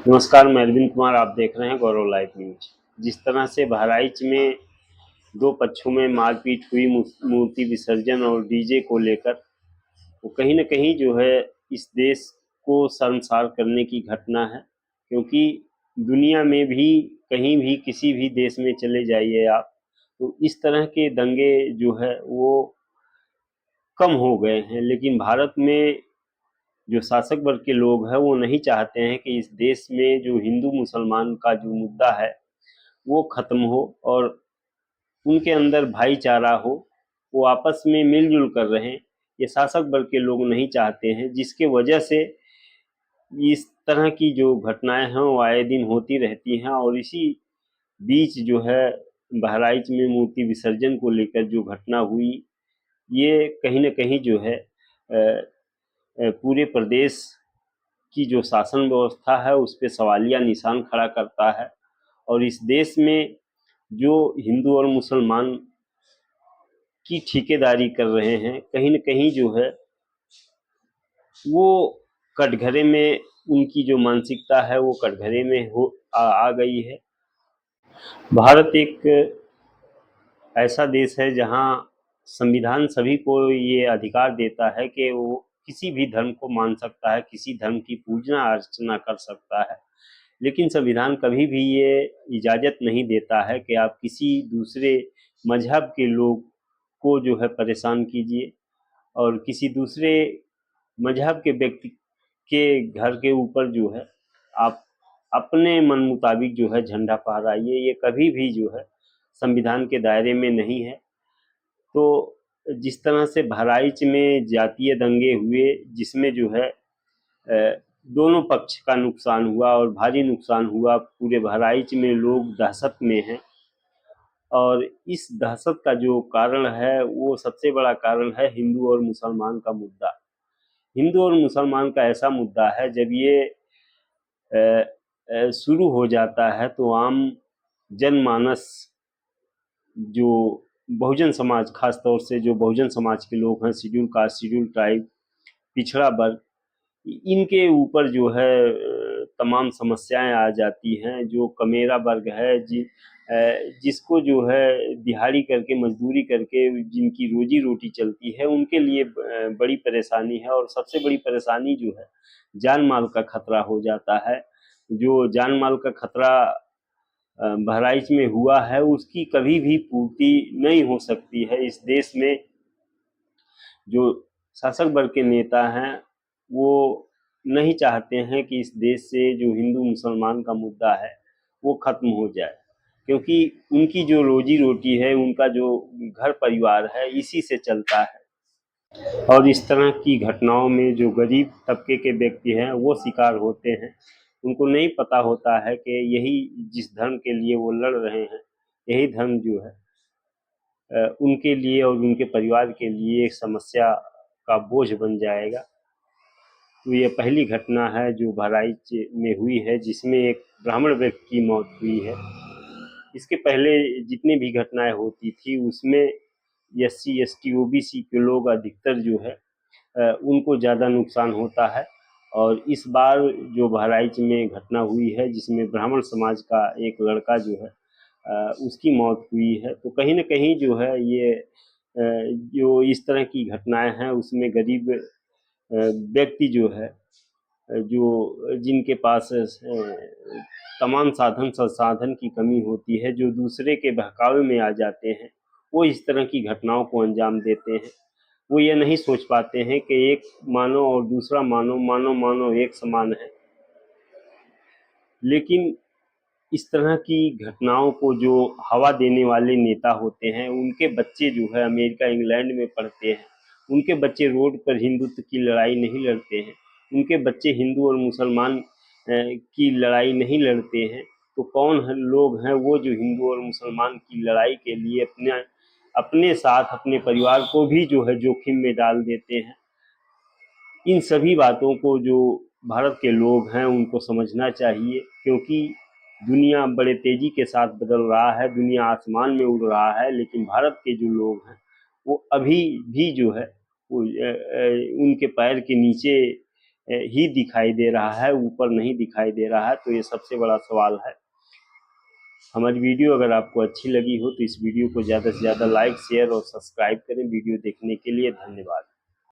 नमस्कार, मैं अरविंद कुमार। आप देख रहे हैं गौरव लाइव न्यूज। जिस तरह से बहराइच में दो पक्षों में मारपीट हुई मूर्ति विसर्जन और डीजे को लेकर, वो कहीं न कहीं जो है इस देश को शर्मसार करने की घटना है। क्योंकि दुनिया में भी कहीं भी किसी भी देश में चले जाइए आप, तो इस तरह के दंगे जो है वो कम हो गए हैं। लेकिन भारत में जो शासक वर्ग के लोग हैं वो नहीं चाहते हैं कि इस देश में जो हिंदू मुसलमान का जो मुद्दा है वो खत्म हो और उनके अंदर भाईचारा हो, वो आपस में मिलजुल कर रहें। ये शासक वर्ग के लोग नहीं चाहते हैं, जिसके वजह से इस तरह की जो घटनाएं हैं वो आए दिन होती रहती हैं। और इसी बीच जो है बहराइच में मूर्ति विसर्जन को लेकर जो घटना हुई, ये कहीं न कहीं जो है पूरे प्रदेश की जो शासन व्यवस्था है उस पे सवालिया निशान खड़ा करता है। और इस देश में जो हिंदू और मुसलमान की ठेकेदारी कर रहे हैं, कहीं न कहीं जो है वो कटघरे में उनकी जो मानसिकता है वो कटघरे में आ गई है। भारत एक ऐसा देश है जहां संविधान सभी को ये अधिकार देता है कि वो किसी भी धर्म को मान सकता है, किसी धर्म की पूजना अर्चना कर सकता है। लेकिन संविधान कभी भी ये इजाज़त नहीं देता है कि आप किसी दूसरे मजहब के लोग को जो है परेशान कीजिए और किसी दूसरे मजहब के व्यक्ति के घर के ऊपर जो है आप अपने मन मुताबिक जो है झंडा फहराइए। ये कभी भी जो है संविधान के दायरे में नहीं है। तो जिस तरह से बहराइच में जातीय दंगे हुए, जिसमें जो है दोनों पक्ष का नुकसान हुआ और भारी नुकसान हुआ, पूरे बहराइच में लोग दहशत में हैं। और इस दहशत का जो कारण है वो सबसे बड़ा कारण है हिंदू और मुसलमान का मुद्दा। हिंदू और मुसलमान का ऐसा मुद्दा है, जब ये शुरू हो जाता है तो आम जनमानस, जो बहुजन समाज, खास तौर से जो बहुजन समाज के लोग हैं, शेड्यूल कास्ट, शेड्यूल ट्राइब, पिछड़ा वर्ग, इनके ऊपर जो है तमाम समस्याएं आ जाती हैं। जो कमेरा वर्ग है, जिसको जो है दिहाड़ी करके, मजदूरी करके जिनकी रोजी रोटी चलती है, उनके लिए बड़ी परेशानी है। और सबसे बड़ी परेशानी जो है जान माल का खतरा हो जाता है। जो जान माल का खतरा बहराइच में हुआ है उसकी कभी भी पूर्ति नहीं हो सकती है। इस देश में जो शासक वर्ग के नेता हैं वो नहीं चाहते हैं कि इस देश से जो हिंदू मुसलमान का मुद्दा है वो खत्म हो जाए, क्योंकि उनकी जो रोजी रोटी है, उनका जो घर परिवार है, इसी से चलता है। और इस तरह की घटनाओं में जो गरीब तबके के व्यक्ति हैं वो शिकार होते हैं। उनको नहीं पता होता है कि यही जिस धर्म के लिए वो लड़ रहे हैं, यही धर्म जो है उनके लिए और उनके परिवार के लिए एक समस्या का बोझ बन जाएगा। तो ये पहली घटना है जो बहराइच में हुई है, जिसमें एक ब्राह्मण व्यक्ति की मौत हुई है। इसके पहले जितनी भी घटनाएं होती थी उसमें SC ST OBC के लोग अधिकतर जो है उनको ज़्यादा नुकसान होता है। और इस बार जो बहराइच में घटना हुई है जिसमें ब्राह्मण समाज का एक लड़का जो है उसकी मौत हुई है, तो कहीं न कहीं जो है ये जो इस तरह की घटनाएं हैं उसमें गरीब व्यक्ति जो है, जो जिनके पास तमाम साधन संसाधन की कमी होती है, जो दूसरे के बहकावे में आ जाते हैं, वो इस तरह की घटनाओं को अंजाम देते हैं। वो ये नहीं सोच पाते हैं कि एक मानव और दूसरा मानव, मानव एक समान है। लेकिन इस तरह की घटनाओं को जो हवा देने वाले नेता होते हैं, उनके बच्चे जो है अमेरिका इंग्लैंड में पढ़ते हैं, उनके बच्चे रोड पर हिंदुत्व की लड़ाई नहीं लड़ते हैं, उनके बच्चे हिंदू और मुसलमान की लड़ाई नहीं लड़ते हैं। तो कौन लोग हैं वो जो हिंदू और मुसलमान की लड़ाई के लिए अपने अपने साथ अपने परिवार को भी जो है जोखिम में डाल देते हैं। इन सभी बातों को जो भारत के लोग हैं उनको समझना चाहिए, क्योंकि दुनिया बड़े तेजी के साथ बदल रहा है, दुनिया आसमान में उड़ रहा है, लेकिन भारत के जो लोग हैं वो अभी भी जो है वो उनके पैर के नीचे ही दिखाई दे रहा है, ऊपर नहीं दिखाई दे रहा है। तो ये सबसे बड़ा सवाल है। हमारी वीडियो अगर आपको अच्छी लगी हो तो इस वीडियो को ज़्यादा से ज़्यादा लाइक, शेयर और सब्सक्राइब करें। वीडियो देखने के लिए धन्यवाद।